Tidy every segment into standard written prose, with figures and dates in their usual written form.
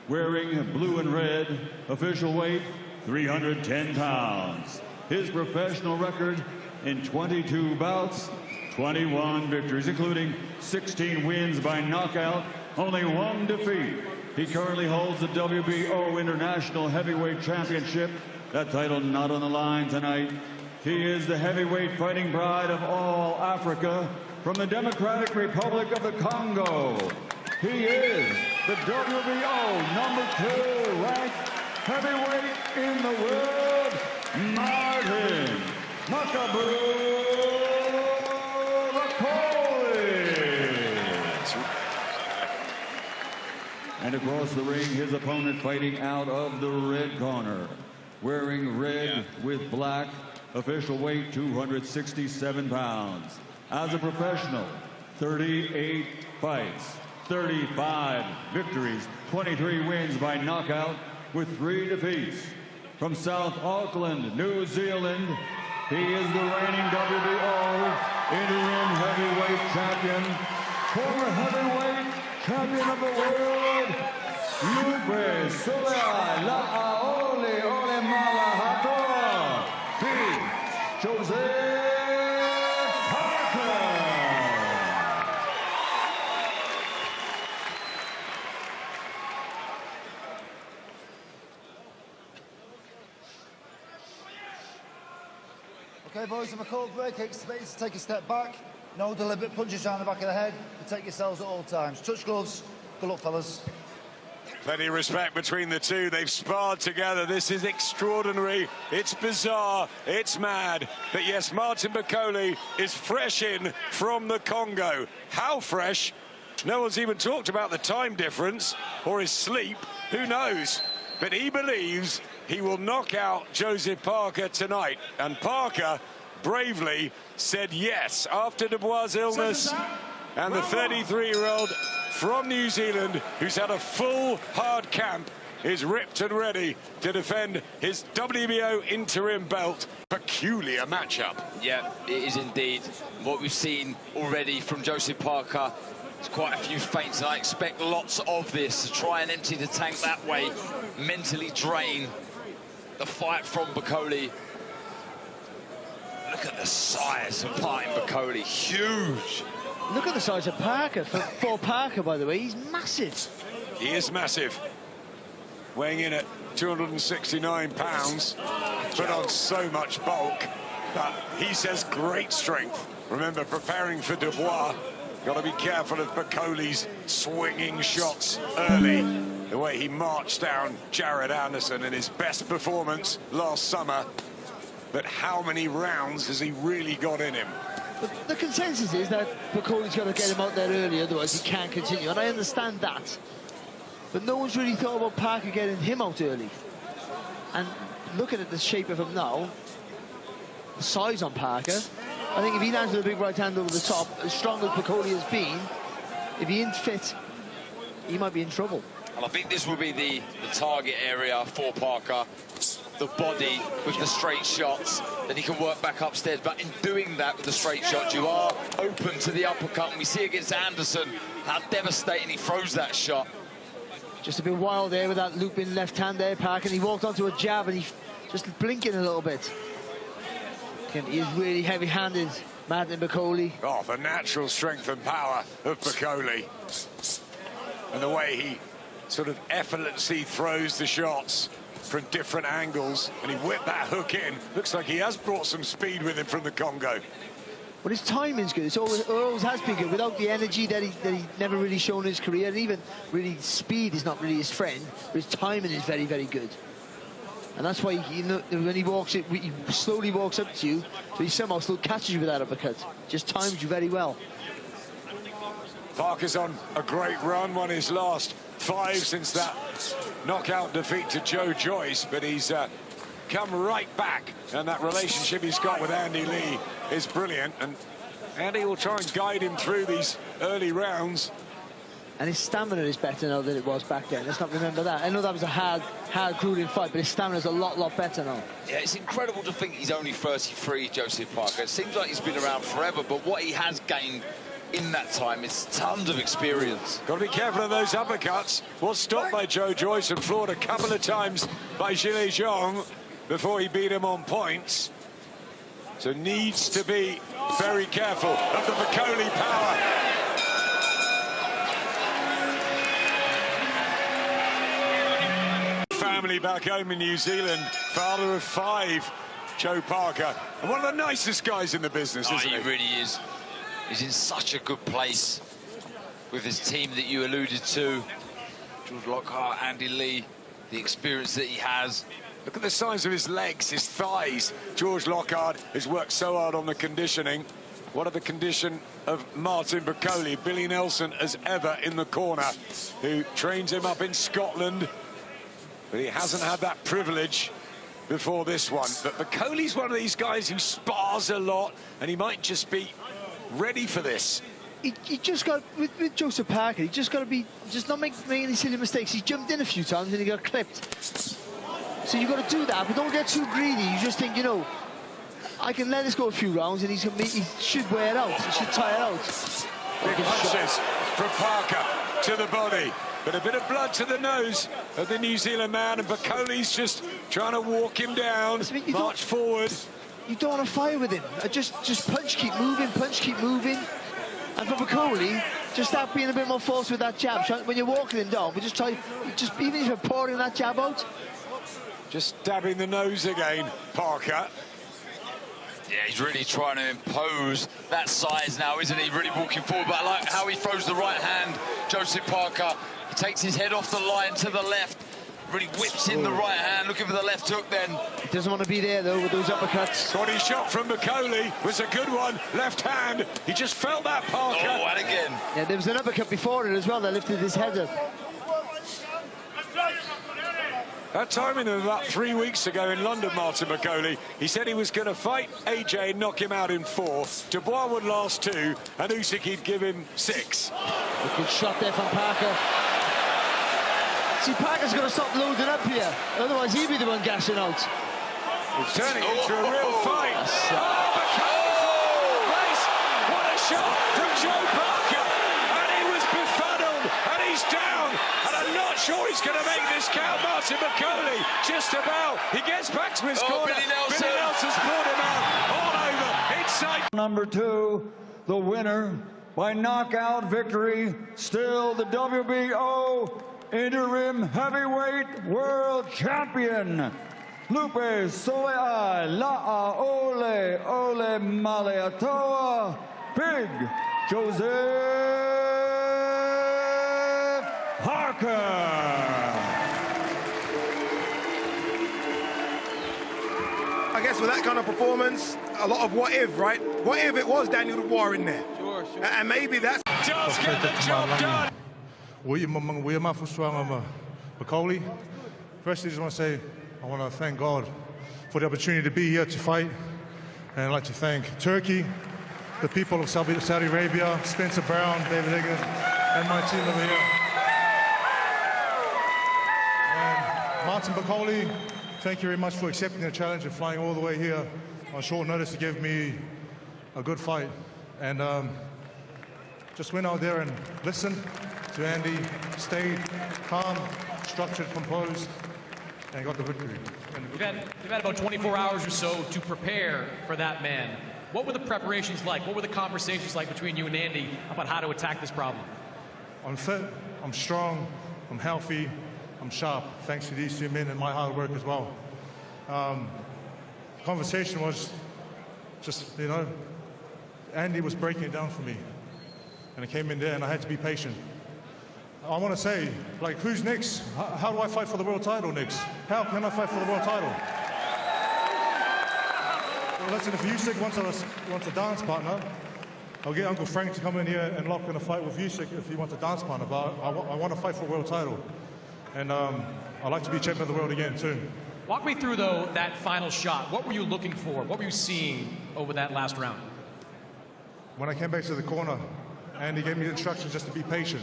wearing blue and red, official weight 310 pounds. His professional record in 22 bouts, 21 victories, including 16 wins by knockout, only 1 defeat. He currently holds the WBO International Heavyweight Championship. That title not on the line tonight. He is the heavyweight fighting pride of all Africa from the Democratic Republic of the Congo. He is the WBO #2 ranked heavyweight in the world, Martin Bakole. And across the ring, his opponent fighting out of the red corner, wearing red with black, official weight 267 pounds. As a professional, 38 fights, 35 victories, 23 wins by knockout with 3 defeats. From South Auckland, New Zealand, he is the reigning WBO interim heavyweight champion, former heavyweight champion of the world, Lupe Solea La Aole Ole Malahato, Jose Parker. Okay, boys, I'm a cold break. Expect you to take a step back. No deliberate punches around the back of the head. Protect yourselves at all times. Touch gloves. Good luck, fellas. Plenty of respect between the two. They've sparred together. This is extraordinary. It's bizarre. It's mad. But yes, Martin Bakole is fresh in from the Congo. How fresh? No one's even talked about the time difference or his sleep. Who knows? But he believes he will knock out Joseph Parker tonight. And Parker bravely said yes after Dubois' illness. And the 33-year-old from New Zealand, who's had a full hard camp, is ripped and ready to defend his WBO interim belt. Peculiar matchup. Yeah, it is indeed. What we've seen already from Joseph Parker, there's quite a few feints, and I expect lots of this to try and empty the tank that way, mentally drain the fight from Bakole. Look at the size of Martin Bakole, huge. Look at the size of Parker. For Parker, by the way, he's massive. He is massive. Weighing in at 269 pounds, but on so much bulk. But he says great strength. Remember, preparing for Dubois, got to be careful of Bakole's swinging shots early. The way he marched down Jared Anderson in his best performance last summer. But how many rounds has he really got in him? But the consensus is that Bakole's got to get him out there early, otherwise he can't continue. And I understand that. But no one's really thought about Parker getting him out early. And looking at the shape of him now, the size on Parker, I think if he lands with a big right hand over the top, as strong as Bakole has been, if he ain't fit, he might be in trouble. And I think this will be the target area for Parker. The body with the straight shots, then he can work back upstairs. But in doing that with the straight shots, you are open to the uppercut. And we see against Anderson how devastating he throws that shot. Just a bit wild there with that looping left hand there, Parker. And he walked onto a jab and he just blinking a little bit. He is really heavy-handed, Martin Bakole. Oh, the natural strength and power of Bakole. And the way he sort of effortlessly throws the shots from different angles, and he whipped that hook in. Looks like he has brought some speed with him from the Congo. But his timing's good. It always has been good. Without the energy that he never really shown in his career, and even really speed is not really his friend, but his timing is very, very good. And that's why when he walks it, he slowly walks up to you, so he somehow still catches you with that uppercut. Just times you very well. Parker's on a great run, won his last 5 since that knockout defeat to Joe Joyce, but he's come right back, and that relationship he's got with Andy Lee is brilliant, and Andy will try and guide him through these early rounds. And his stamina is better now than it was back then. Let's not remember that. I know that was a hard, grueling fight, but his stamina's a lot better now. Yeah, it's incredible to think he's only 33, Joseph Parker. It seems like he's been around forever, but what he has gained in that time. It's tons of experience. Got to be careful of those uppercuts. Was stopped by Joe Joyce and floored a couple of times by Gilles Jean before he beat him on points. So needs to be very careful of the Bakole power. Family back home in New Zealand, father of 5, Joe Parker, and one of the nicest guys in the business, isn't he? He really is. He's in such a good place with his team that you alluded to. George Lockhart, Andy Lee, the experience that he has. Look at the size of his legs, his thighs. George Lockhart has worked so hard on the conditioning. What of the condition of Martin Bakole, Billy Nelson as ever in the corner, who trains him up in Scotland. But he hasn't had that privilege before this one. But Bakole's one of these guys who spars a lot, and he might just be ready for this. He just got, with Joseph Parker, he just got to be, just not make any silly mistakes. He jumped in a few times and he got clipped. So you've got to do that, but don't get too greedy. You just think, you know, I can let this go a few rounds and he should wear it out. He should tire it out. Big punches from Parker to the body. But a bit of blood to the nose of the New Zealand man, and Bakole's just trying to walk him down, march forward. You don't want to fire with him. Just punch, keep moving, punch, keep moving. And for Bakole, just start being a bit more forceful with that jab. When you're walking him down, but just try, even if you're pouring that jab out. Just dabbing the nose again, Parker. Yeah, he's really trying to impose that size now, isn't he? Really walking forward, but I like how he throws the right hand, Joseph Parker. He takes his head off the line to the left, really whips in the right hand, looking for the left hook then. He doesn't want to be there, though, with those uppercuts. Body shot from Bakole was a good one, left hand. He just felt that, Parker. Oh, and again. Yeah, there was an uppercut before it as well that lifted his head up. That timing of about 3 weeks ago in London, Martin Bakole, he said he was going to fight AJ and knock him out in 4. Dubois would last 2, and Usyk he'd give him 6. A good shot there from Parker. See, Parker's got to stop loading up here, otherwise he'll be the one gassing out. It's turning into a real fight. Bakole! What a shot from Joe Parker! And he was befuddled, and he's down. And I'm not sure he's going to make this count, Martin Bakole. Just about. He gets back to his corner. Billy Nelson. Billy Nelson's pulled him out. All over. Inside. Number 2, the winner by knockout victory, still the WBO interim heavyweight world champion, Lupe Soleai La'a Ole Ole Maleatoa, Big Joseph Parker. I guess with that kind of performance, a lot of what if, right? What if it was Daniel Dubois in there? Sure. And maybe that's... Does get the job done. Bakole. Firstly, I just want to say I want to thank God for the opportunity to be here to fight, and I'd like to thank Turkey, the people of Saudi Arabia, Spencer Brown, David Higgins, and my team over here. And Martin Bakole, thank you very much for accepting the challenge and flying all the way here on short notice to give me a good fight. And just went out there and listened to Andy, stayed calm, structured, composed, and got the victory. You've had about 24 hours or so to prepare for that man. What were the preparations like? What were the conversations like between you and Andy about how to attack this problem? I'm fit, I'm strong, I'm healthy, I'm sharp, thanks to these 2 men and my hard work as well. The conversation was just, you know, Andy was breaking it down for me. And I came in there and I had to be patient. I want to say, like, who's next? How do I fight for the world title next? How can I fight for the world title? Well, listen, if Usyk wants a dance partner, I'll get Uncle Frank to come in here and lock in a fight with Usyk if he wants a dance partner. But I want to fight for a world title. And I'd like to be champion of the world again, too. Walk me through, though, that final shot. What were you looking for? What were you seeing over that last round? When I came back to the corner, Andy gave me the instructions just to be patient.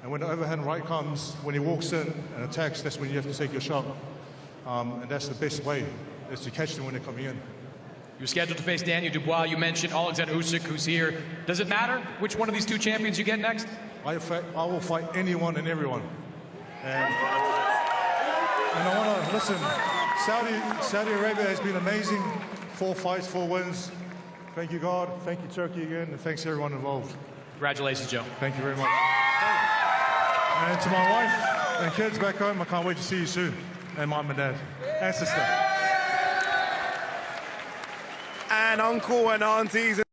And when the overhand right comes, when he walks in and attacks, that's when you have to take your shot. And that's the best way, is to catch them when they're coming in. You're scheduled to face Daniel Dubois. You mentioned Alexander Usyk, who's here. Does it matter which one of these two champions you get next? I will fight anyone and everyone. And I want to listen. Saudi Arabia has been amazing. 4 fights, 4 wins. Thank you, God. Thank you, Turkey, again. And thanks to everyone involved. Congratulations, Joe. Thank you very much. And to my wife and kids back home, I can't wait to see you soon. And mom and dad. And sister. And uncle and aunties.